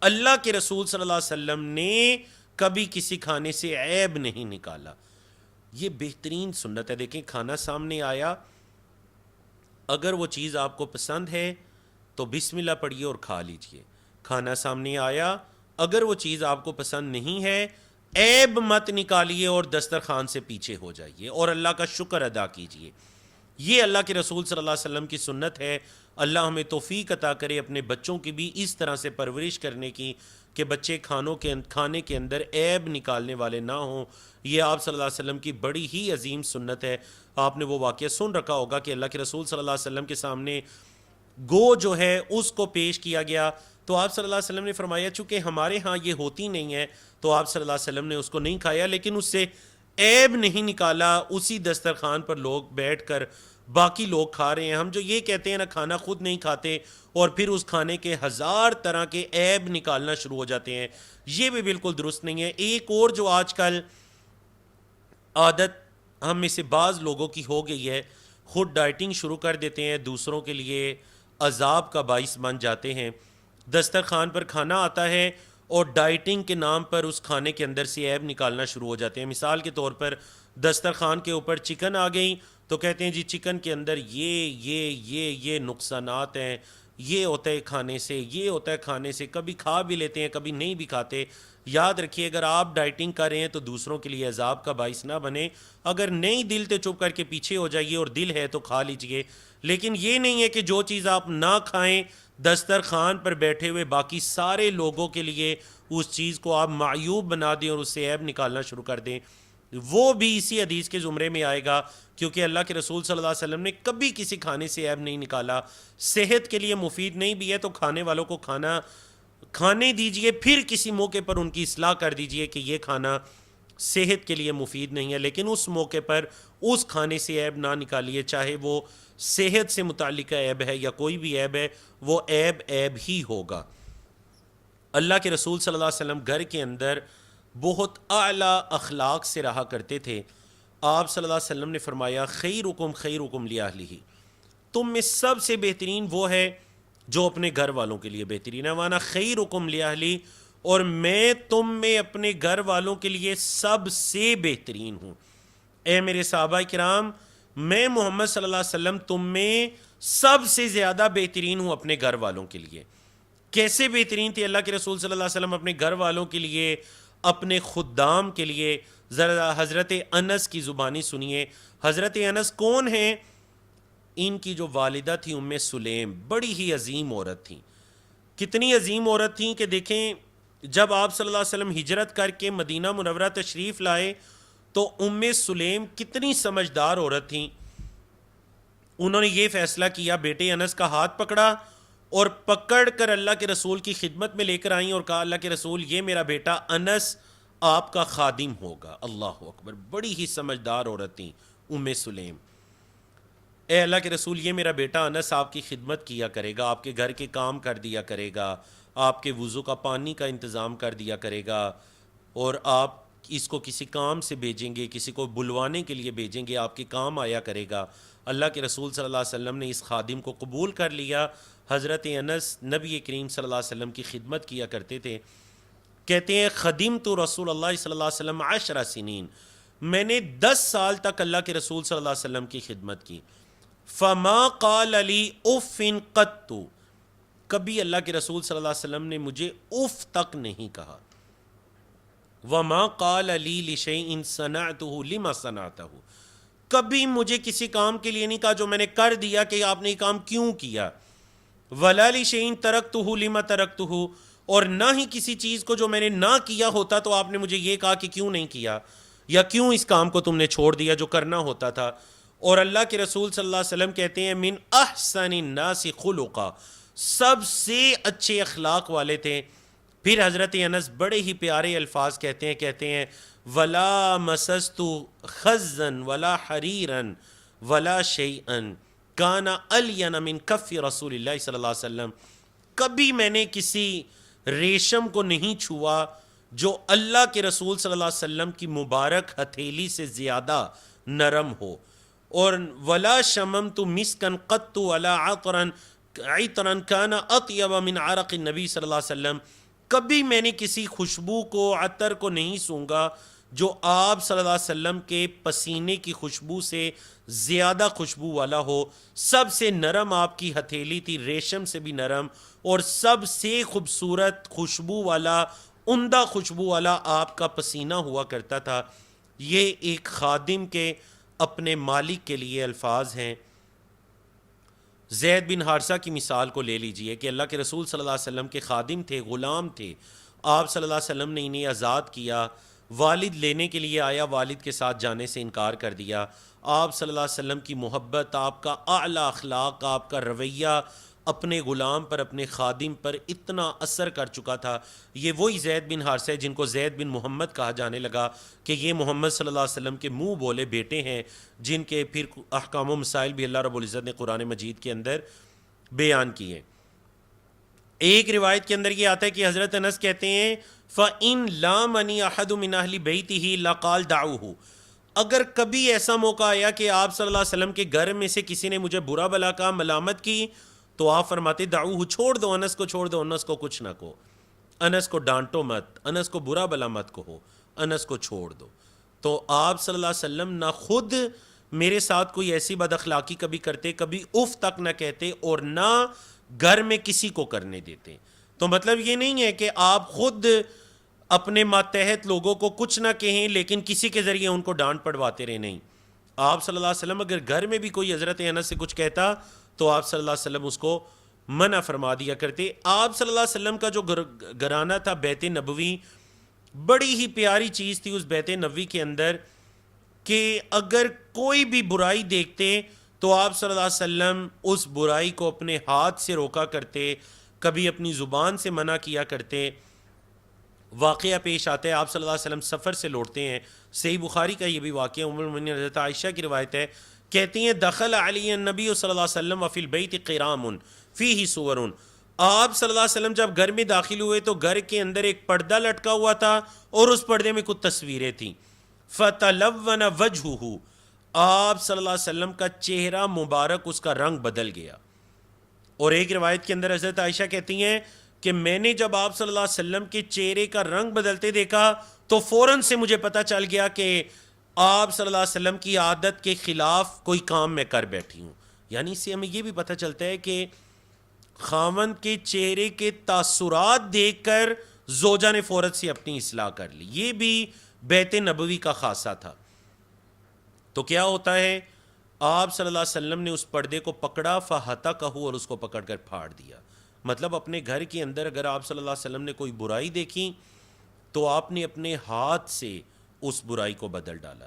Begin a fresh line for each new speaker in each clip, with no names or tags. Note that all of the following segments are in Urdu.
اللہ کے رسول صلی اللہ علیہ وسلم نے کبھی کسی کھانے سے عیب نہیں نکالا. یہ بہترین سنت ہے. دیکھیں کھانا سامنے آیا, اگر وہ چیز آپ کو پسند ہے تو بسم اللہ پڑھیے اور کھا لیجئے. کھانا سامنے آیا, اگر وہ چیز آپ کو پسند نہیں ہے, عیب مت نکالیے اور دسترخوان سے پیچھے ہو جائیے اور اللہ کا شکر ادا کیجئے. یہ اللہ کے رسول صلی اللہ علیہ وسلم کی سنت ہے. اللہ ہمیں توفیق عطا کرے اپنے بچوں کی بھی اس طرح سے پرورش کرنے کی کہ بچے کھانے کے اندر عیب نکالنے والے نہ ہوں. یہ آپ صلی اللہ علیہ وسلم کی بڑی ہی عظیم سنت ہے. آپ نے وہ واقعہ سن رکھا ہوگا کہ اللہ کے رسول صلی اللہ علیہ وسلم کے سامنے گو جو ہے اس کو پیش کیا گیا, تو آپ صلی اللہ علیہ وسلم نے فرمایا چونکہ ہمارے ہاں یہ ہوتی نہیں ہے, تو آپ صلی اللہ علیہ وسلم نے اس کو نہیں کھایا, لیکن اس سے عیب نہیں نکالا. اسی دسترخوان پر لوگ بیٹھ کر باقی لوگ کھا رہے ہیں. ہم جو یہ کہتے ہیں نا کھانا خود نہیں کھاتے اور پھر اس کھانے کے ہزار طرح کے عیب نکالنا شروع ہو جاتے ہیں, یہ بھی بالکل درست نہیں ہے. ایک اور جو آج کل عادت ہم میں سے بعض لوگوں کی ہو گئی ہے, خود ڈائٹنگ شروع کر دیتے ہیں, دوسروں کے لیے عذاب کا باعث بن جاتے ہیں. دسترخوان پر کھانا آتا ہے اور ڈائٹنگ کے نام پر اس کھانے کے اندر سے عیب نکالنا شروع ہو جاتے ہیں. مثال کے طور پر دسترخوان کے اوپر چکن آ گئی تو کہتے ہیں جی چکن کے اندر یہ نقصانات ہیں, یہ ہوتا ہے کھانے سے, یہ ہوتا ہے کھانے سے. کبھی کھا بھی لیتے ہیں, کبھی نہیں بھی کھاتے. یاد رکھیے اگر آپ ڈائٹنگ کر رہے ہیں تو دوسروں کے لیے عذاب کا باعث نہ بنے. اگر نہیں دل تے چپ کر کے پیچھے ہو جائیے, اور دل ہے تو کھا لیجئے. لیکن یہ نہیں ہے کہ جو چیز آپ نہ کھائیں دسترخوان پر بیٹھے ہوئے باقی سارے لوگوں کے لیے اس چیز کو آپ معیوب بنا دیں اور اس سے عیب نکالنا شروع کر دیں. وہ بھی اسی حدیث کے زمرے میں آئے گا, کیونکہ اللہ کے رسول صلی اللہ علیہ وسلم نے کبھی کسی کھانے سے عیب نہیں نکالا. صحت کے لیے مفید نہیں بھی ہے تو کھانے والوں کو کھانے دیجئے, پھر کسی موقع پر ان کی اصلاح کر دیجئے کہ یہ کھانا صحت کے لیے مفید نہیں ہے, لیکن اس موقع پر اس کھانے سے عیب نہ نکالیے, چاہے وہ صحت سے متعلقہ عیب ہے یا کوئی بھی عیب ہے, وہ عیب ہی ہوگا. اللہ کے رسول صلی اللہ علیہ وسلم گھر کے اندر بہت اعلیٰ اخلاق سے رہا کرتے تھے. آپ صلی اللہ علیہ وسلم نے فرمایا خیرکم لأہلہ, تم میں سب سے بہترین وہ ہے جو اپنے گھر والوں کے لیے بہترین ہے. وانا خیرکم لأہلی, اور میں تم میں اپنے گھر والوں کے لیے سب سے بہترین ہوں. اے میرے صحابہ کرام, میں محمد صلی اللہ علیہ وسلم تم میں سب سے زیادہ بہترین ہوں اپنے گھر والوں کے لیے. کیسے بہترین تھے اللہ کے رسول صلی اللہ علیہ وسلم اپنے گھر والوں کے لیے, اپنے خدام کے لیے؟ ذرا حضرت انس کی زبانی سنیے. حضرت انس کون ہیں؟ ان کی جو والدہ تھی ام سلیم, بڑی ہی عظیم عورت تھیں. کتنی عظیم عورت تھیں کہ دیکھیں جب آپ صلی اللہ علیہ وسلم ہجرت کر کے مدینہ منورہ تشریف لائے تو ام سلیم کتنی سمجھدار عورت تھیں. انہوں نے یہ فیصلہ کیا, بیٹے انس کا ہاتھ پکڑا اور پکڑ کر اللہ کے رسول کی خدمت میں لے کر آئیں اور کہا اللہ کے رسول یہ میرا بیٹا انس آپ کا خادم ہوگا. اللہ اکبر, بڑی ہی سمجھدار عورت تھیں ام سلیم. اے اللہ کے رسول یہ میرا بیٹا انس آپ کی خدمت کیا کرے گا, آپ کے گھر کے کام کر دیا کرے گا, آپ کے وضو کا پانی کا انتظام کر دیا کرے گا, اور آپ اس کو کسی کام سے بھیجیں گے, کسی کو بلوانے کے لیے بھیجیں گے, آپ کے کام آیا کرے گا. اللہ کے رسول صلی اللہ علیہ وسلم نے اس خادم کو قبول کر لیا. حضرت انس نبی کریم صلی اللہ علیہ وسلم کی خدمت کیا کرتے تھے. کہتے ہیں خدمت رسول اللہ صلی اللہ علیہ وسلم 10 سنین, میں نے 10 سال تک اللہ کے رسول صلی اللہ علیہ وسلم کی خدمت کی. فما قال لی اف قط, کبھی اللہ کے رسول صلی اللہ علیہ وسلم نے مجھے اف تک نہیں کہا. وما قال لی لشیء صنعته لما صنعته, کبھی مجھے کسی کام کے لیے نہیں کہا جو میں نے کر دیا کہ آپ نے یہ کام کیوں کیا. ولا لشیء ترکته لما ترکته, اور نہ ہی کسی چیز کو جو میں نے نہ کیا ہوتا تو آپ نے مجھے یہ کہا کہ کیوں نہیں کیا, یا کیوں اس کام کو تم نے چھوڑ دیا جو کرنا ہوتا تھا. اور اللہ کے رسول صلی اللہ علیہ وسلم کہتے ہیں من احسن الناس خلقا, سب سے اچھے اخلاق والے تھے. پھر حضرت انس بڑے ہی پیارے الفاظ کہتے ہیں ولا مسست خزا ولا حریرا ولا شیئا کان الین من کف رسول اللہ صلی اللہ علیہ وسلم, کبھی میں نے کسی ریشم کو نہیں چھوا جو اللہ کے رسول صلی اللہ علیہ وسلم کی مبارک ہتھیلی سے زیادہ نرم ہو. اور ولا شممت مسکا قط ولا عطرا کان اطیب من عرق النبی صلی اللہ علیہ وسلم, کبھی میں نے کسی خوشبو کو، عطر کو نہیں سونگا جو آپ صلی اللہ علیہ وسلم کے پسینے کی خوشبو سے زیادہ خوشبو والا ہو. سب سے نرم آپ کی ہتھیلی تھی، ریشم سے بھی نرم، اور سب سے خوبصورت خوشبو والا، عمدہ خوشبو والا آپ کا پسینہ ہوا کرتا تھا. یہ ایک خادم کے اپنے مالک کے لیے الفاظ ہیں. زید بن حارثہ کی مثال کو لے لیجئے کہ اللہ کے رسول صلی اللہ علیہ وسلم کے خادم تھے، غلام تھے. آپ صلی اللہ علیہ وسلم نے انہیں آزاد کیا. والد لینے کے لیے آیا، والد کے ساتھ جانے سے انکار کر دیا. آپ صلی اللہ علیہ وسلم کی محبت، آپ کا اعلیٰ اخلاق، آپ کا رویہ اپنے غلام پر، اپنے خادم پر اتنا اثر کر چکا تھا. یہ وہی زید بن حارثہ جن کو زید بن محمد کہا جانے لگا کہ یہ محمد صلی اللہ علیہ وسلم کے منہ بولے بیٹے ہیں، جن کے پھر احکام و مسائل بھی اللہ رب العزت نے قرآن مجید کے اندر بیان کیے. ایک روایت کے اندر یہ آتا ہے کہ حضرت انس کہتے ہیں فَإِن لَامَنِي أَحَدٌ مِّنْ أَهْلِ بَيْتِهِ لَقَالَ دَعُوهُ، اگر کبھی ایسا موقع آیا کہ آپ صلی اللہ علیہ وسلم کے گھر میں سے کسی نے مجھے برا بلا کہا، ملامت کی، تو آپ فرماتے دعوہ، چھوڑ دو انس کو، چھوڑ دو انس کو، کچھ نہ کہو، انس کو ڈانٹو مت، انس کو برا بلا مت کہو، انس کو چھوڑ دو. تو آپ صلی اللہ علیہ وسلم نہ خود میرے ساتھ کوئی ایسی بد اخلاقی کبھی کرتے، کبھی اف تک نہ کہتے، اور نہ گھر میں کسی کو کرنے دیتے. تو مطلب یہ نہیں ہے کہ آپ خود اپنے ماتحت لوگوں کو کچھ نہ کہیں لیکن کسی کے ذریعے ان کو ڈانٹ پڑواتے رہے. نہیں، آپ صلی اللہ علیہ وسلم اگر گھر میں بھی کوئی حضرت انس سے کچھ کہتا تو آپ صلی اللہ علیہ وسلم اس کو منع فرما دیا کرتے. آپ صلی اللہ علیہ وسلم کا جو گھرانہ تھا بیت نبوی، بڑی ہی پیاری چیز تھی اس بیت نبوی کے اندر کہ اگر کوئی بھی برائی دیکھتے تو آپ صلی اللہ علیہ وسلم اس برائی کو اپنے ہاتھ سے روکا کرتے، کبھی اپنی زبان سے منع کیا کرتے. واقعہ پیش آتا ہے، آپ صلی اللہ علیہ وسلم سفر سے لوٹتے ہیں. صحیح بخاری کا یہ بھی واقعہ، ام المؤمنین حضرت عائشہ کی روایت ہے، کہتی ہیں دخل علی النبی صلی اللہ علیہ وسلم وفی البیت قرام فیہ سور. آپ صلی اللہ علیہ وسلم جب گھر میں داخل ہوئے تو گھر کے اندر ایک پردہ لٹکا ہوا تھا اور اس پردے میں کچھ تصویریں تھیں. فتلون وجہہ، آپ صلی اللہ علیہ وسلم کا چہرہ مبارک، اس کا رنگ بدل گیا. اور ایک روایت کے اندر حضرت عائشہ کہتی ہیں کہ میں نے جب آپ صلی اللہ علیہ وسلم کے چہرے کا رنگ بدلتے دیکھا تو فوراً سے مجھے پتہ چل گیا کہ آپ صلی اللہ علیہ وسلم کی عادت کے خلاف کوئی کام میں کر بیٹھی ہوں. یعنی اس سے ہمیں یہ بھی پتہ چلتا ہے کہ خاوند کے چہرے کے تاثرات دیکھ کر زوجہ نے فوراً سے اپنی اصلاح کر لی. یہ بھی بیت نبوی کا خاصہ تھا. تو کیا ہوتا ہے، آپ صلی اللہ علیہ وسلم نے اس پردے کو پکڑا فَحَتَقَهُ، اور اس کو پکڑ کر پھاڑ دیا. مطلب اپنے گھر کے اندر اگر آپ صلی اللہ علیہ وسلم نے کوئی برائی دیکھی تو آپ نے اپنے ہاتھ سے اس برائی کو بدل ڈالا.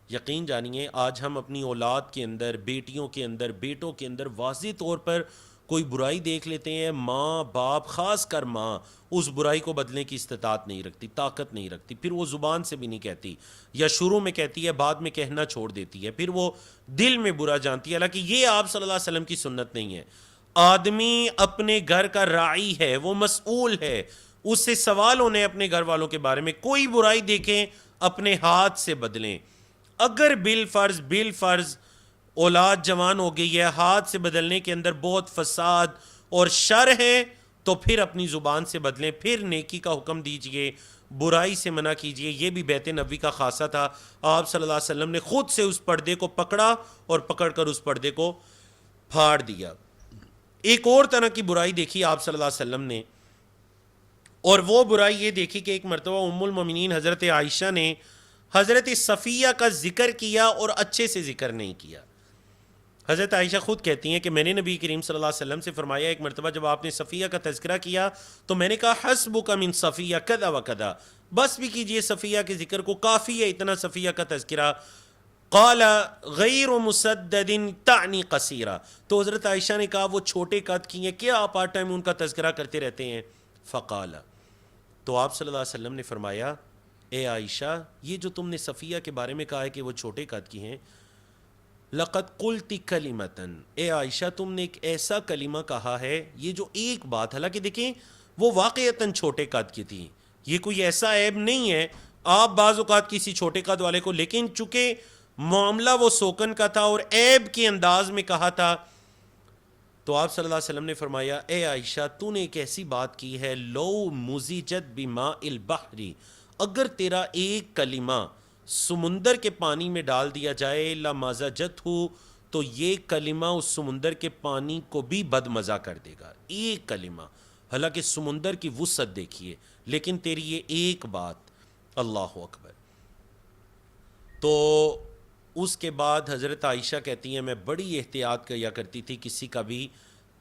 یقین جانیے آج ہم اپنی اولاد کے اندر، بیٹیوں کے اندر، بیٹوں کے اندر واضح طور پر کوئی برائی دیکھ لیتے ہیں، ماں باپ، خاص کر ماں اس برائی کو بدلنے کی استطاعت نہیں رکھتی، طاقت نہیں رکھتی. پھر وہ زبان سے بھی نہیں کہتی، یا شروع میں کہتی ہے بعد میں کہنا چھوڑ دیتی ہے، پھر وہ دل میں برا جانتی ہے. حالانکہ یہ آپ صلی اللہ علیہ وسلم کی سنت نہیں ہے. آدمی اپنے گھر کا راعی ہے، وہ مسئول ہے، اس سے سوال ہونے اپنے گھر والوں کے بارے میں. کوئی برائی دیکھیں اپنے ہاتھ سے بدلیں. اگر بالفرض اولاد جوان ہو گئی ہے، ہاتھ سے بدلنے کے اندر بہت فساد اور شر ہے، تو پھر اپنی زبان سے بدلیں، پھر نیکی کا حکم دیجئے، برائی سے منع کیجئے. یہ بھی بیت نبوی کا خاصہ تھا. آپ صلی اللہ علیہ وسلم نے خود سے اس پردے کو پکڑا اور پکڑ کر اس پردے کو پھاڑ دیا. ایک اور طرح کی برائی دیکھی آپ صلی اللہ علیہ وسلم نے، اور وہ برائی یہ دیکھی کہ ایک مرتبہ ام المؤمنین حضرت عائشہ نے حضرت صفیہ کا ذکر کیا اور اچھے سے ذکر نہیں کیا. حضرت عائشہ خود کہتی ہیں کہ میں نے نبی کریم صلی اللہ علیہ وسلم سے فرمایا، ایک مرتبہ جب آپ نے صفیہ کا تذکرہ کیا تو میں نے کہا حسبک من صفیہ کذا و کذا، بس بھی کیجئے صفیہ کے ذکر کو، کافی ہے اتنا صفیہ کا تذکرہ. قال غیر مسدد تعنی قصیرہ، تو حضرت عائشہ نے کہا وہ چھوٹے قد کی ہیں، کیا آپ ہر ٹائم ان کا تذکرہ کرتے رہتے ہیں؟ فقال، تو آپ صلی اللہ علیہ وسلم نے فرمایا اے عائشہ، یہ جو تم نے صفیہ کے بارے میں کہا ہے کہ وہ چھوٹے قد کی ہیں، لقد قلت کلمتن، اے عائشہ تم نے ایک ایسا کلمہ کہا ہے، یہ جو ایک بات، حالانکہ دیکھیں وہ واقعتاً چھوٹے قد کی تھی، یہ کوئی ایسا عیب نہیں ہے. آپ بعض اوقات کسی چھوٹے قد والے کو، لیکن چونکہ معاملہ وہ سوکن کا تھا اور عیب کے انداز میں کہا تھا، تو آپ صلی اللہ علیہ وسلم نے فرمایا اے عائشہ تو نے ایک ایسی بات کی ہے، لو مزیجت بماء البحر، اگر تیرا ایک کلمہ سمندر کے پانی میں ڈال دیا جائے، لمزجت ہو، تو یہ کلمہ اس سمندر کے پانی کو بھی بد مزہ کر دے گا، ایک کلمہ، حالانکہ سمندر کی وسعت دیکھیے، لیکن تیری یہ ایک بات، اللہ اکبر۔ تو اس کے بعد حضرت عائشہ کہتی ہیں میں بڑی احتیاط کیا کرتی تھی کسی کا بھی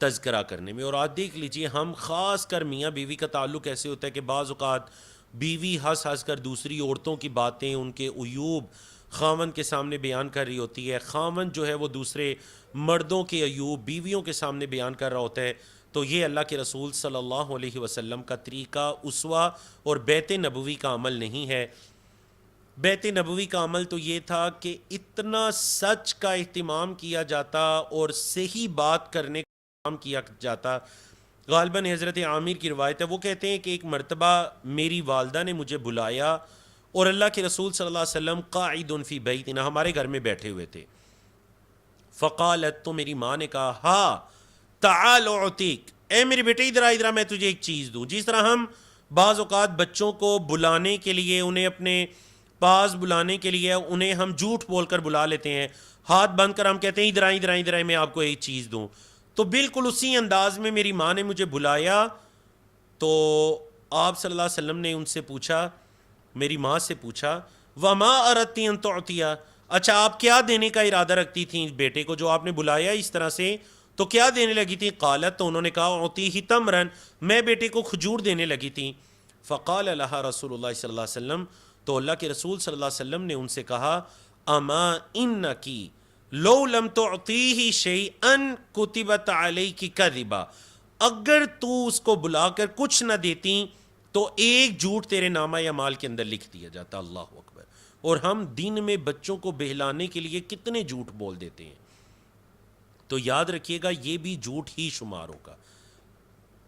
تذکرہ کرنے میں، اور آج دیکھ لیجئے ہم خاص کر میاں بیوی کا تعلق ایسے ہوتا ہے کہ بعض اوقات بیوی ہنس ہنس کر دوسری عورتوں کی باتیں، ان کے عیوب خاوند کے سامنے بیان کر رہی ہوتی ہے، خاوند جو ہے وہ دوسرے مردوں کے عیوب بیویوں کے سامنے بیان کر رہا ہوتا ہے۔ تو یہ اللہ کے رسول صلی اللہ علیہ وسلم کا طریقہ، اسوہ اور بیت نبوی کا عمل نہیں ہے۔ بیت نبوی کا عمل تو یہ تھا کہ اتنا سچ کا اہتمام کیا جاتا اور صحیح بات کرنے کا کام کیا جاتا۔ غالباً حضرت عامر کی روایت ہے، وہ کہتے ہیں کہ ایک مرتبہ میری والدہ نے مجھے بلایا اور اللہ کے رسول صلی اللہ علیہ وسلم قاعد فی بیتنا، ہمارے گھر میں بیٹھے ہوئے تھے۔ فقالت، تو میری ماں نے کہا، ہاں تعال اعطیک، اے میرے بیٹے ادھر آ، ادھر آ، میں تجھے ایک چیز دوں۔ جس طرح ہم بعض اوقات بچوں کو بلانے کے لیے، انہیں اپنے پاس بلانے کے لیے انہیں ہم جھوٹ بول کر بلا لیتے ہیں، ہاتھ بند کر ہم کہتے ہیں ادھر آئیں ادھر آئیں ادھر آئیں میں آپ کو ایک چیز دوں، تو بالکل اسی انداز میں میری ماں نے مجھے بلایا۔ تو آپ صلی اللہ علیہ وسلم نے ان سے پوچھا، میری ماں سے پوچھا، وما اردتی ان تعطیہ، اچھا آپ کیا دینے کا ارادہ رکھتی تھیں بیٹے کو جو آپ نے بلایا اس طرح سے، تو کیا دینے لگی تھی؟ قالت، تو انہوں نے کہا، اعطیہ تمرن، میں بیٹے کو کھجور دینے لگی تھی۔ فقال لها رسول اللہ صلی اللہ علیہ وسلم، تو اللہ کے رسول صلی اللہ علیہ وسلم نے ان سے کہا، اما انکی لو لم تعطیہ شیئا کتبت علیک کذبا، اگر تو اس کو بلا کر کچھ نہ دیتی تو ایک جھوٹ تیرے نامہ اعمال کے اندر لکھ دیا جاتا۔ اللہ اکبر۔ اور ہم دن میں بچوں کو بہلانے کے لیے کتنے جھوٹ بول دیتے ہیں، تو یاد رکھیے گا یہ بھی جھوٹ ہی شمار ہوگا۔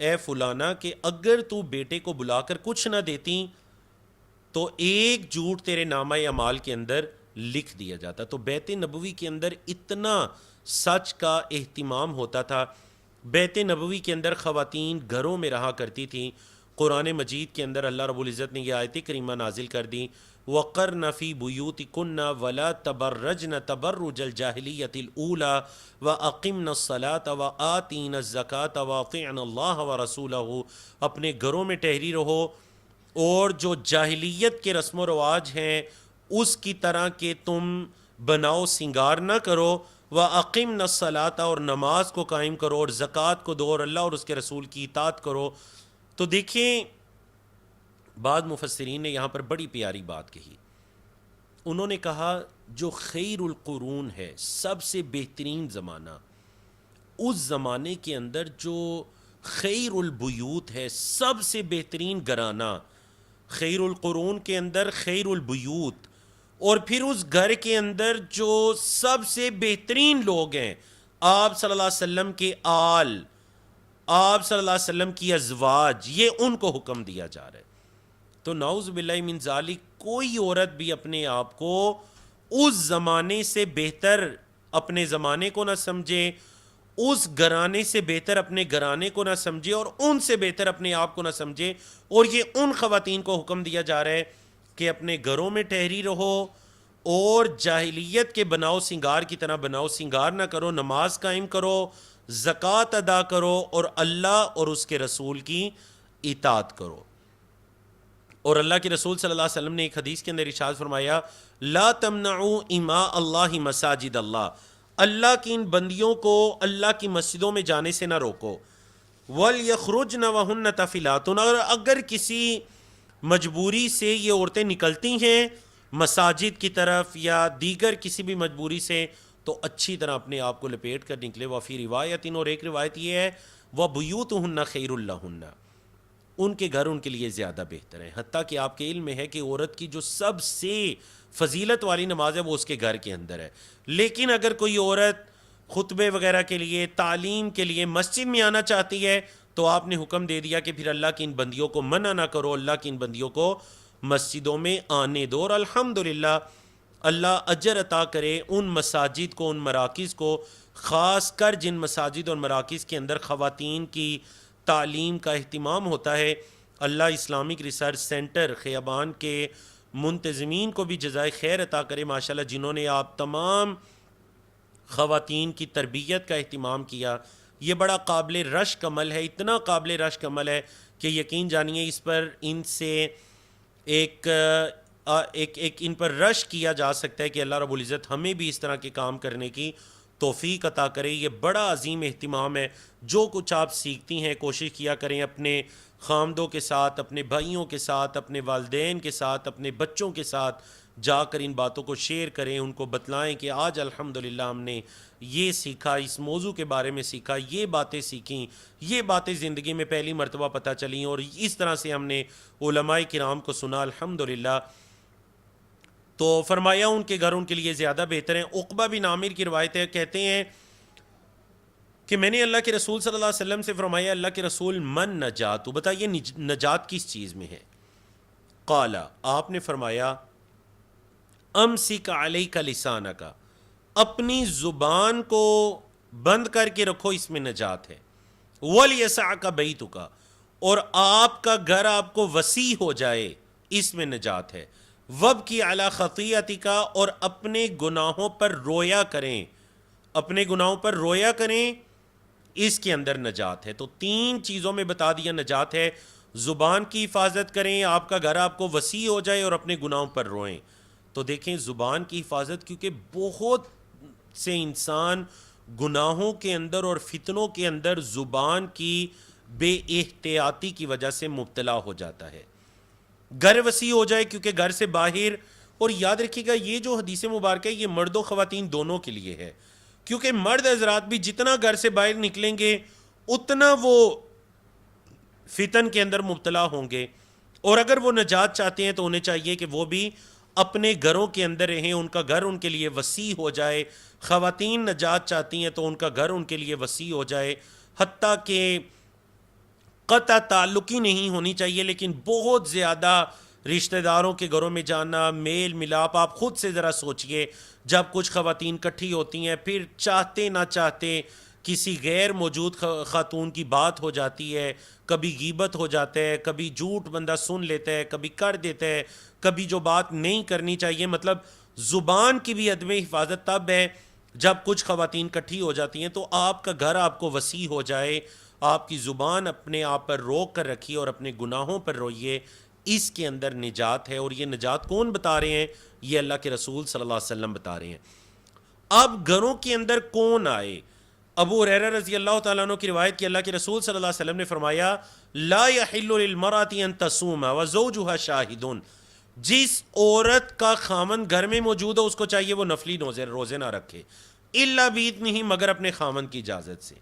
اے فلانا کہ اگر تو بیٹے کو بلا کر کچھ نہ دیتی تو ایک جھوٹ تیرے نامہ اعمال کے اندر لکھ دیا جاتا۔ تو بیت نبوی کے اندر اتنا سچ کا اہتمام ہوتا تھا۔ بیت نبوی کے اندر خواتین گھروں میں رہا کرتی تھیں۔ قرآن مجید کے اندر اللہ رب العزت نے یہ آیت کریمہ نازل کر دی، وَقَرْنَ فِي بُيُوتِكُنَّ وَلَا تَبَرَّجْنَ تَبَرُّجَ الْجَاهِلِيَّةِ الْأُولَى وَأَقِمْنَ الصَّلَاةَ وَآتِينَ الزَّكَاةَ وَأَطِعْنَ اللَّهَ وَرَسُولَهُ، اپنے گھروں میں ٹھہری رہو اور جو جاہلیت کے رسم و رواج ہیں اس کی طرح کہ تم بناؤ سنگار نہ کرو، وَأَقِمْنَ الصَّلَاةَ، اور نماز کو قائم کرو اور زکوٰۃ کو دو اور اللہ اور اس کے رسول کی اطاعت کرو۔ تو دیکھیں بعض مفسرین نے یہاں پر بڑی پیاری بات کہی، انہوں نے کہا جو خیر القرون ہے، سب سے بہترین زمانہ، اس زمانے کے اندر جو خیر البیوت ہے، سب سے بہترین گھرانہ، خیر القرون کے اندر خیر البیوت، اور پھر اس گھر کے اندر جو سب سے بہترین لوگ ہیں، آپ صلی اللہ علیہ وسلم کے آل، آپ صلی اللہ علیہ وسلم کی ازواج، یہ ان کو حکم دیا جا رہا ہے۔ تو نعوذ باللہ من ذالک، کوئی عورت بھی اپنے آپ کو اس زمانے سے بہتر اپنے زمانے کو نہ سمجھے، اس گھرانے سے بہتر اپنے گھرانے کو نہ سمجھے، اور ان سے بہتر اپنے آپ کو نہ سمجھے۔ اور یہ ان خواتین کو حکم دیا جا رہا ہے کہ اپنے گھروں میں ٹھہری رہو اور جاہلیت کے بناؤ سنگار کی طرح بناؤ سنگار نہ کرو، نماز قائم کرو، زکوٰۃ ادا کرو اور اللہ اور اس کے رسول کی اطاعت کرو۔ اور اللہ کے رسول صلی اللہ علیہ وسلم نے ایک حدیث کے اندر ارشاد فرمایا، لا تمنعوا اماء اللہ مساجد اللہ، اللہ کی ان بندیوں کو اللہ کی مسجدوں میں جانے سے نہ روکو، وَلْيَخْرُجْنَ وَهُنَّ تَفِلَاتٌ، اور اگر کسی مجبوری سے یہ عورتیں نکلتی ہیں مساجد کی طرف یا دیگر کسی بھی مجبوری سے، تو اچھی طرح اپنے آپ کو لپیٹ کر نکلے۔ وفی روایت، اور ایک روایت یہ ہے، وَبُيُوتُهُنَّ خَيْرٌ لَهُنَّ، ان کے گھر ان کے لیے زیادہ بہتر ہیں۔ حتیٰ کہ آپ کے علم میں ہے کہ عورت کی جو سب سے فضیلت والی نماز ہے وہ اس کے گھر کے اندر ہے، لیکن اگر کوئی عورت خطبے وغیرہ کے لیے، تعلیم کے لیے مسجد میں آنا چاہتی ہے تو آپ نے حکم دے دیا کہ پھر اللہ کی ان بندیوں کو منع نہ کرو، اللہ کی ان بندیوں کو مسجدوں میں آنے دو۔ اور الحمدللہ اللہ اجر عطا کرے ان مساجد کو، ان مراکز کو، خاص کر جن مساجد اور مراکز کے اندر خواتین کی تعلیم کا اہتمام ہوتا ہے۔ اللہ اسلامک ریسرچ سینٹر خیابان کے منتظمین کو بھی جزائے خیر عطا کرے ماشاءاللہ، جنہوں نے آپ تمام خواتین کی تربیت کا اہتمام کیا۔ یہ بڑا قابل رشک عمل ہے، اتنا قابل رشک عمل ہے کہ یقین جانیے اس پر ان سے ایک ان پر رش کیا جا سکتا ہے کہ اللہ رب العزت ہمیں بھی اس طرح کے کام کرنے کی توفیق عطا کرے۔ یہ بڑا عظیم اہتمام ہے۔ جو کچھ آپ سیکھتی ہیں کوشش کیا کریں اپنے خامدوں کے ساتھ، اپنے بھائیوں کے ساتھ، اپنے والدین کے ساتھ، اپنے بچوں کے ساتھ جا کر ان باتوں کو شیئر کریں، ان کو بتلائیں کہ آج الحمدللہ ہم نے یہ سیکھا، اس موضوع کے بارے میں سیکھا، یہ باتیں سیکھیں، یہ باتیں زندگی میں پہلی مرتبہ پتہ چلیں، اور اس طرح سے ہم نے علماء کرام کو سنا الحمدللہ۔ تو فرمایا ان کے گھر ان کے لیے زیادہ بہتر ہیں۔ عقبہ بن عامر کی روایت ہے، کہتے ہیں کہ میں نے اللہ کے رسول صلی اللہ علیہ وسلم سے فرمایا، اللہ کے رسول من نجات، تو بتائیے نجات کس چیز میں ہے؟ قال، آپ نے فرمایا امسک علیک لسانک، اپنی زبان کو بند کر کے رکھو، اس میں نجات ہے۔ ولیسعک بیتک، اور آپ کا گھر آپ کو وسیع ہو جائے، اس میں نجات ہے۔ وابکی علی خطیئتک، اور اپنے گناہوں پر رویا کریں، اپنے گناہوں پر رویا کریں، اس کے اندر نجات ہے۔ تو تین چیزوں میں بتا دیا نجات ہے۔ زبان کی حفاظت کریں، آپ کا گھر آپ کو وسیع ہو جائے، اور اپنے گناہوں پر روئیں۔ تو دیکھیں زبان کی حفاظت، کیونکہ بہت سے انسان گناہوں کے اندر اور فتنوں کے اندر زبان کی بے احتیاطی کی وجہ سے مبتلا ہو جاتا ہے۔ گھر وسیع ہو جائے، کیونکہ گھر سے باہر، اور یاد رکھیے گا یہ جو حدیث مبارکہ ہے یہ مرد و خواتین دونوں کے لیے ہے، کیونکہ مرد حضرات بھی جتنا گھر سے باہر نکلیں گے اتنا وہ فتن کے اندر مبتلا ہوں گے، اور اگر وہ نجات چاہتے ہیں تو انہیں چاہیے کہ وہ بھی اپنے گھروں کے اندر رہیں، ان کا گھر ان کے لیے وسیع ہو جائے۔ خواتین نجات چاہتی ہیں تو ان کا گھر ان کے لیے وسیع ہو جائے، حتیٰ کہ قطع تعلقی نہیں ہونی چاہیے، لیکن بہت زیادہ رشتہ داروں کے گھروں میں جانا، میل ملاپ۔ آپ خود سے ذرا سوچئے، جب کچھ خواتین کٹھی ہوتی ہیں، پھر چاہتے نہ چاہتے کسی غیر موجود خاتون کی بات ہو جاتی ہے، کبھی غیبت ہو جاتا ہے، کبھی جھوٹ بندہ سن لیتا ہے، کبھی کر دیتا ہے، کبھی جو بات نہیں کرنی چاہیے۔ مطلب زبان کی بھی عدم حفاظت تب ہے جب کچھ خواتین کٹھی ہو جاتی ہیں۔ تو آپ کا گھر آپ کو وسیع ہو جائے، آپ کی زبان اپنے آپ پر روک کر رکھیے اور اپنے گناہوں پر روئیے، اس کے اندر نجات ہے۔ اور یہ نجات کون بتا رہے ہیں؟ یہ اللہ کے رسول صلی اللہ علیہ وسلم بتا رہے ہیں۔ اب گھروں کے اندر کون آئے؟ ابو ہریرہ رضی اللہ تعالیٰ عنہ کی روایت کہ اللہ کے رسول صلی اللہ علیہ وسلم نے فرمایا، لا یحل للمرأة ان تصوم وزوجها شاہد، جس عورت کا خامند گھر میں موجود ہو اس کو چاہیے وہ نفلی روزے نہ رکھے، الا باذنہ، مگر اپنے خامند کی اجازت سے۔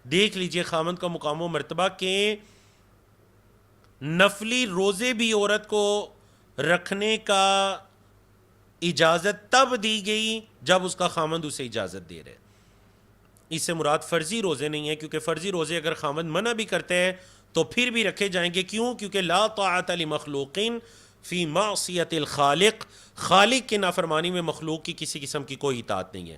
دیکھ لیجئے خامند کا مقام و مرتبہ کہ نفلی روزے بھی عورت کو رکھنے کا اجازت تب دی گئی جب اس کا خامند اسے اجازت دے رہے۔ اس سے مراد فرضی روزے نہیں ہیں، کیونکہ فرضی روزے اگر خامند منع بھی کرتے ہیں تو پھر بھی رکھے جائیں گے۔ کیوں؟ کیونکہ لا طاعت لمخلوق فی معصیت الخالق، خالق کی نافرمانی میں مخلوق کی کسی قسم کی کوئی اطاعت نہیں ہے۔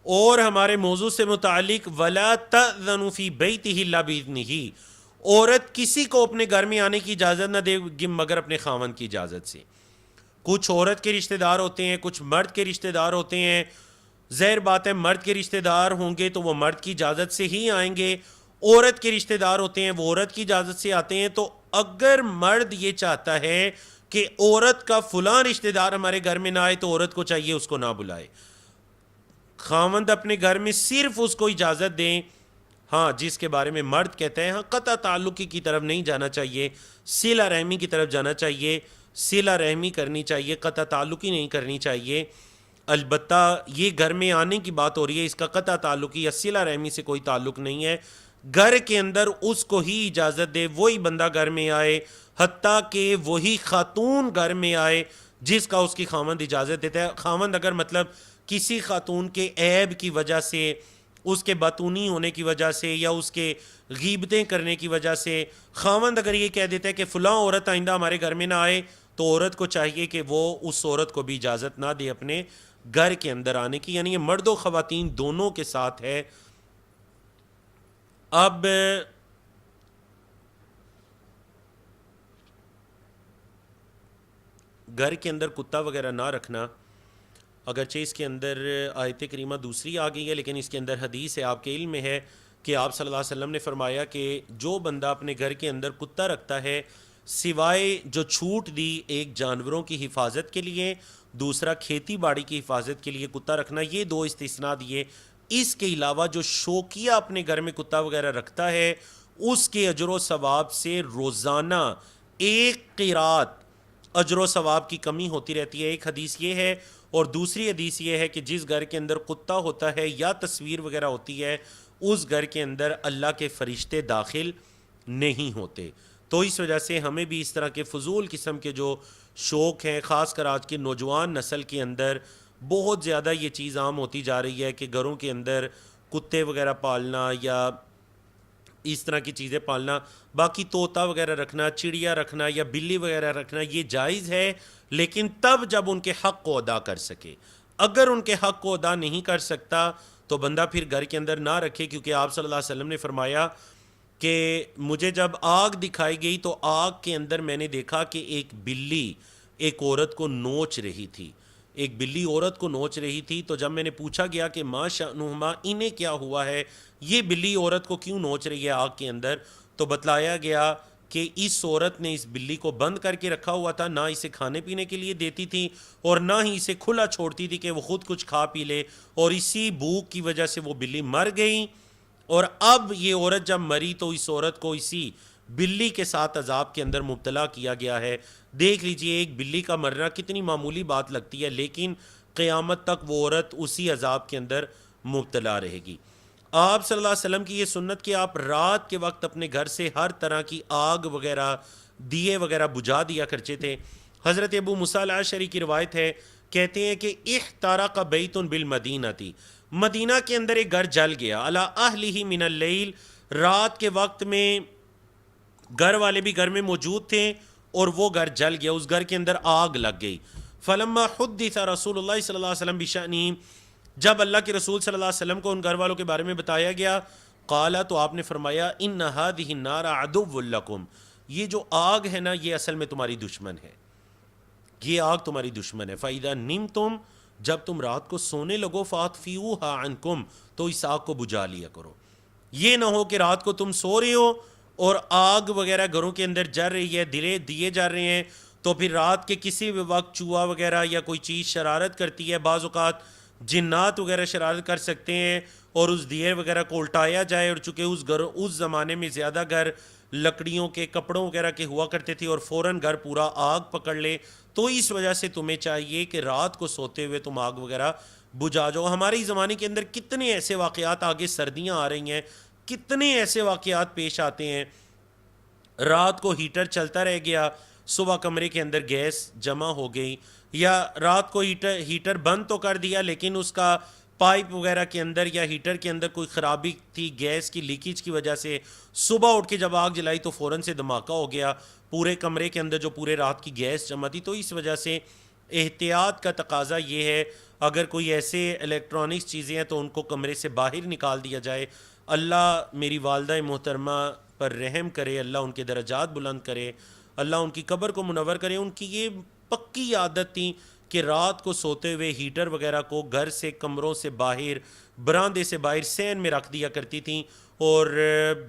اور ہمارے موضوع سے متعلق ولا تأذن فی بیتہ الا باذنہ، عورت کسی کو اپنے گھر میں آنے کی اجازت نہ دے گی مگر اپنے خامند کی اجازت سے۔ کچھ عورت کے رشتہ دار ہوتے ہیں، کچھ مرد کے رشتہ دار ہوتے ہیں۔ ظاہر بات ہے مرد کے رشتہ دار ہوں گے تو وہ مرد کی اجازت سے ہی آئیں گے، عورت کے رشتہ دار ہوتے ہیں وہ عورت کی اجازت سے آتے ہیں۔ تو اگر مرد یہ چاہتا ہے کہ عورت کا فلاں رشتہ دار ہمارے گھر میں نہ آئے تو عورت کو چاہیے اس کو نہ بلائے، خامند اپنے گھر میں صرف اس کو اجازت دیں۔ ہاں جس کے بارے میں مرد کہتے ہیں ہاں قطع تعلقی کی طرف نہیں جانا چاہیے، صلہ رحمی کی طرف جانا چاہیے، صلہ رحمی کرنی چاہیے، قطع تعلقی نہیں کرنی چاہیے۔ البتہ یہ گھر میں آنے کی بات ہو رہی ہے، اس کا قطع تعلقی یا صلہ رحمی سے کوئی تعلق نہیں ہے۔ گھر کے اندر اس کو ہی اجازت دے، وہی بندہ گھر میں آئے، حتیٰ کہ وہی خاتون گھر میں آئے جس کا اس کی خامند اجازت دیتا ہے۔ خامند اگر مطلب کسی خاتون کے عیب کی وجہ سے، اس کے باتونی ہونے کی وجہ سے یا اس کے غیبتیں کرنے کی وجہ سے خامند اگر یہ کہہ دیتا ہے کہ فلاں عورت آئندہ ہمارے گھر میں نہ آئے، تو عورت کو چاہیے کہ وہ اس عورت کو بھی اجازت نہ دے اپنے گھر کے اندر آنے کی، یعنی یہ مرد و خواتین دونوں کے ساتھ ہے۔ اب گھر کے اندر کتا وغیرہ نہ رکھنا، اگرچہ اس کے اندر آیت کریمہ دوسری آ گئی ہے، لیکن اس کے اندر حدیث ہے، آپ کے علم میں ہے کہ آپ صلی اللہ علیہ وسلم نے فرمایا کہ جو بندہ اپنے گھر کے اندر کتا رکھتا ہے، سوائے جو چھوٹ دی ایک جانوروں کی حفاظت کے لیے، دوسرا کھیتی باڑی کی حفاظت کے لیے کتا رکھنا، یہ دو استثناء دیے، اس کے علاوہ جو شوقیہ اپنے گھر میں کتا وغیرہ رکھتا ہے اس کے اجر و ثواب سے روزانہ ایک قرات اجر و ثواب کی کمی ہوتی رہتی ہے۔ ایک حدیث یہ ہے، اور دوسری حدیث یہ ہے کہ جس گھر کے اندر کتا ہوتا ہے یا تصویر وغیرہ ہوتی ہے اس گھر کے اندر اللہ کے فرشتے داخل نہیں ہوتے۔ تو اس وجہ سے ہمیں بھی اس طرح کے فضول قسم کے جو شوق ہیں، خاص کر آج کے نوجوان نسل کے اندر بہت زیادہ یہ چیز عام ہوتی جا رہی ہے کہ گھروں کے اندر کتے وغیرہ پالنا یا اس طرح کی چیزیں پالنا، باقی طوطا وغیرہ رکھنا، چڑیا رکھنا یا بلی وغیرہ رکھنا یہ جائز ہے، لیکن تب جب ان کے حق کو ادا کر سکے۔ اگر ان کے حق کو ادا نہیں کر سکتا تو بندہ پھر گھر کے اندر نہ رکھے، کیونکہ آپ صلی اللہ علیہ وسلم نے فرمایا کہ مجھے جب آگ دکھائی گئی تو آگ کے اندر میں نے دیکھا کہ ایک بلی ایک عورت کو نوچ رہی تھی، ایک بلی عورت کو نوچ رہی تھی۔ تو جب میں نے پوچھا گیا کہ ما شأنہما، انہیں کیا ہوا ہے، یہ بلی عورت کو کیوں نوچ رہی ہے آگ کے اندر، تو بتلایا گیا کہ اس عورت نے اس بلی کو بند کر کے رکھا ہوا تھا، نہ اسے کھانے پینے کے لیے دیتی تھی اور نہ ہی اسے کھلا چھوڑتی تھی کہ وہ خود کچھ کھا پی لے، اور اسی بھوک کی وجہ سے وہ بلی مر گئی۔ اور اب یہ عورت جب مری تو اس عورت کو اسی بلی کے ساتھ عذاب کے اندر مبتلا کیا گیا ہے۔ دیکھ لیجئے ایک بلی کا مرنا کتنی معمولی بات لگتی ہے، لیکن قیامت تک وہ عورت اسی عذاب کے اندر مبتلا رہے گی۔ آپ صلی اللہ علیہ وسلم کی یہ سنت کہ آپ رات کے وقت اپنے گھر سے ہر طرح کی آگ وغیرہ، دیے وغیرہ بجھا دیا کرتے تھے۔ حضرت ابو موسیٰ الاشعری کی روایت ہے، کہتے ہیں کہ احترق بیت بالمدینہ، مدینہ کے اندر ایک گھر جل گیا، علی اہلہ من اللیل، رات کے وقت میں گھر والے بھی گھر میں موجود تھے اور وہ گھر جل گیا، اس گھر کے اندر آگ لگ گئی۔ فلما حدث رسول اللہ صلی اللہ علیہ وسلم بشأنہ، جب اللہ کے رسول صلی اللہ علیہ وسلم کو ان گھر والوں کے بارے میں بتایا گیا، قال، تو آپ نے فرمایا ان هذه النار عدو لکم، یہ جو آگ ہے نا یہ اصل میں تمہاری دشمن ہے، یہ آگ تمہاری دشمن ہے۔ فَإِذَا نِمْتُمْ، جب تم رات کو سونے لگو، فَأَطْفِئُوهَا عَنْكُمْ، تو اس آگ کو بجھا لیا کرو۔ یہ نہ ہو کہ رات کو تم سو رہے ہو اور آگ وغیرہ گھروں کے اندر جل رہی ہے، دیے جا رہے ہیں، تو پھر رات کے کسی بھی وقت چوہا وغیرہ یا کوئی چیز شرارت کرتی ہے، بعض اوقات جنات وغیرہ شرارت کر سکتے ہیں اور اس دیے وغیرہ کو الٹایا جائے، اور چونکہ اس زمانے میں زیادہ گھر لکڑیوں کے کپڑوں وغیرہ کے ہوا کرتے تھے اور فوراً گھر پورا آگ پکڑ لے، تو اس وجہ سے تمہیں چاہیے کہ رات کو سوتے ہوئے تم آگ وغیرہ بجھا جاؤ۔ ہمارے زمانے کے اندر کتنے ایسے واقعات، آگے سردیاں آ رہی ہیں، کتنے ایسے واقعات پیش آتے ہیں، رات کو ہیٹر چلتا رہ گیا، صبح کمرے کے اندر گیس جمع ہو گئی، یا رات کو ہیٹر بند تو کر دیا لیکن اس کا پائپ وغیرہ کے اندر یا ہیٹر کے اندر کوئی خرابی تھی، گیس کی لیکیج کی وجہ سے صبح اٹھ کے جب آگ جلائی تو فوراً سے دھماکہ ہو گیا، پورے کمرے کے اندر جو پورے رات کی گیس جمع تھی۔ تو اس وجہ سے احتیاط کا تقاضا یہ ہے، اگر کوئی ایسے الیکٹرانکس چیزیں ہیں تو ان کو کمرے سے باہر نکال دیا جائے۔ اللہ میری والدہ محترمہ پر رحم کرے، اللہ ان کے درجات بلند کرے، اللہ ان کی قبر کو منور کرے۔ ان کی یہ پکی عادت تھی کہ رات کو سوتے ہوئے ہیٹر وغیرہ کو گھر سے، کمروں سے باہر، براندے سے باہر سین میں رکھ دیا کرتی تھیں، اور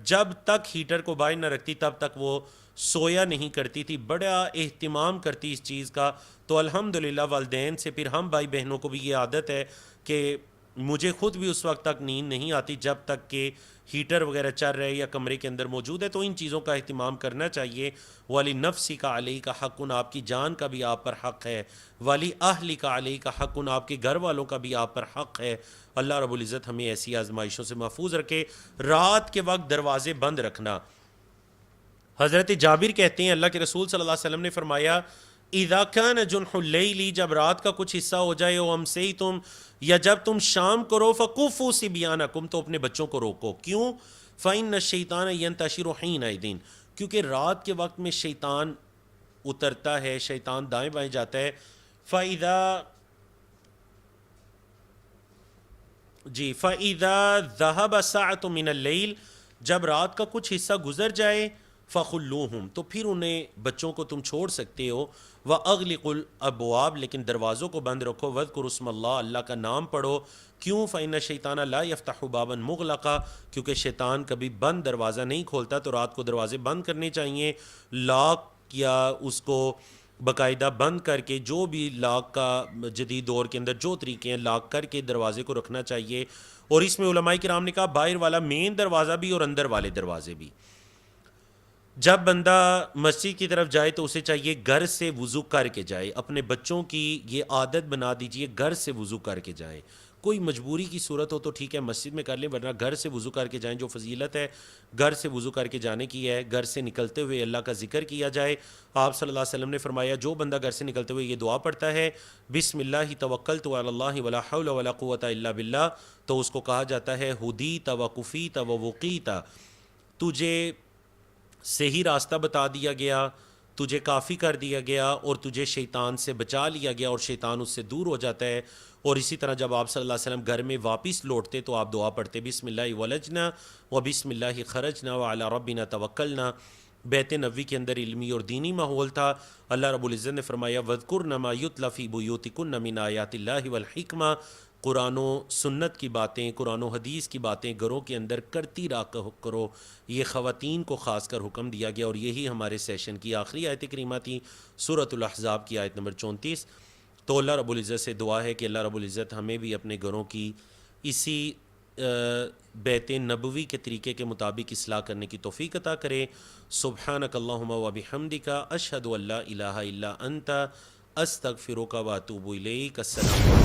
جب تک ہیٹر کو باہر نہ رکھتی تب تک وہ سویا نہیں کرتی تھی، بڑا اہتمام کرتی اس چیز کا۔ تو الحمدللہ والدین سے پھر ہم بھائی بہنوں کو بھی یہ عادت ہے کہ مجھے خود بھی اس وقت تک نیند نہیں آتی جب تک کہ ہیٹر وغیرہ چل رہے یا کمرے کے اندر موجود ہے، تو ان چیزوں کا اہتمام کرنا چاہیے۔ ولی نفسی کا علیہ کا حق، آپ کی جان کا بھی آپ پر حق ہے، ولی اہلی کا علیہ کا حق، آپ کے گھر والوں کا بھی آپ پر حق ہے۔ اللہ رب العزت ہمیں ایسی آزمائشوں سے محفوظ رکھے۔ رات کے وقت دروازے بند رکھنا، حضرت جابر کہتے ہیں اللہ کے رسول صلی اللہ علیہ وسلم نے فرمایا، اذا کان جنح اللیل، جب رات کا کچھ حصہ ہو جائے، او امسیتم، یا جب تم شام کرو، فکفوا صبیانکم، تو اپنے بچوں کو روکو۔ کیوں؟ فإن الشیطان ینتشر حینئذ، کیونکہ رات کے وقت میں شیطان اترتا ہے، شیطان دائیں بائیں جاتا ہے. فَإِذَا ذَهَبَ سَاعَةٌ مِّنَ اللَّيْلِ، جب رات کا کچھ حصہ گزر جائے، فَخُلُّوهُمْ، تو پھر انہیں بچوں کو تم چھوڑ سکتے ہو. وَأَغْلِقُوا الْأَبْوَابَ، لیکن دروازوں کو بند رکھو. وَاذْكُرُوا اسْمَ اللَّهِ، اللہ کا نام پڑھو. کیوں؟ فَإِنَّ الشَّيْطَانَ لَا يَفْتَحُ بَابًا مُغْلَقًا، کیونکہ شیطان کبھی بند دروازہ نہیں کھولتا. تو رات کو دروازے بند کرنے چاہیے، لاک یا اس کو باقاعدہ بند کر کے، جو بھی لاک کا جدید دور کے اندر جو طریقے ہیں لاک کر کے دروازے کو رکھنا چاہیے. اور اس میں علماء کرام نے کہا باہر والا مین دروازہ بھی اور اندر والے دروازے بھی. جب بندہ مسجد کی طرف جائے تو اسے چاہیے گھر سے وضو کر کے جائے. اپنے بچوں کی یہ عادت بنا دیجئے، گھر سے وضو کر کے جائے. کوئی مجبوری کی صورت ہو تو ٹھیک ہے مسجد میں کر لیں، ورنہ گھر سے وضو کر کے جائیں. جو فضیلت ہے گھر سے وضو کر کے جانے کی ہے، گھر سے نکلتے ہوئے اللہ کا ذکر کیا جائے. آپ صلی اللہ علیہ وسلم نے فرمایا جو بندہ گھر سے نکلتے ہوئے یہ دعا پڑھتا ہے، بسم اللہ توکلت علی اللہ ولا حول ولا قوۃ الا باللہ، تو اس کو کہا جاتا ہے ہدیت و کفیت و وقیت، تجھے صحیح راستہ بتا دیا گیا، تجھے کافی کر دیا گیا، اور تجھے شیطان سے بچا لیا گیا، اور شیطان اس سے دور ہو جاتا ہے. اور اسی طرح جب آپ صلی اللہ علیہ وسلم گھر میں واپس لوٹتے تو آپ دعا پڑھتے بسم اللہ ولجنا و بسم اللہ خرجنا وعلی ربنا توکلنا. بیت نبوی کے اندر علمی اور دینی ماحول تھا. اللہ رب العزت نے فرمایا وَاذْكُرْنَ مَا يُتْلَى فِي بُيُوتِكُنَّ مِنْ آیَاتِ اللَّهِ وَالْحِکْمَةِ، قرآن و سنت کی باتیں، قرآن و حدیث کی باتیں گھروں کے اندر کرتی رہا کرو. یہ خواتین کو خاص کر حکم دیا گیا، اور یہی ہمارے سیشن کی آخری آیت کریمہ تھی، سورۃ الاحزاب کی آیت نمبر 34. تو اللہ رب العزت سے دعا ہے کہ اللہ رب العزت ہمیں بھی اپنے گھروں کی اسی بیت نبوی کے طریقے کے مطابق اصلاح کرنے کی توفیق عطا کرے. سبحانک اللہم و بحمدک، اشہد ان لا الہ الا انت، استغفرک و اتوب الیک. السلام علیکم.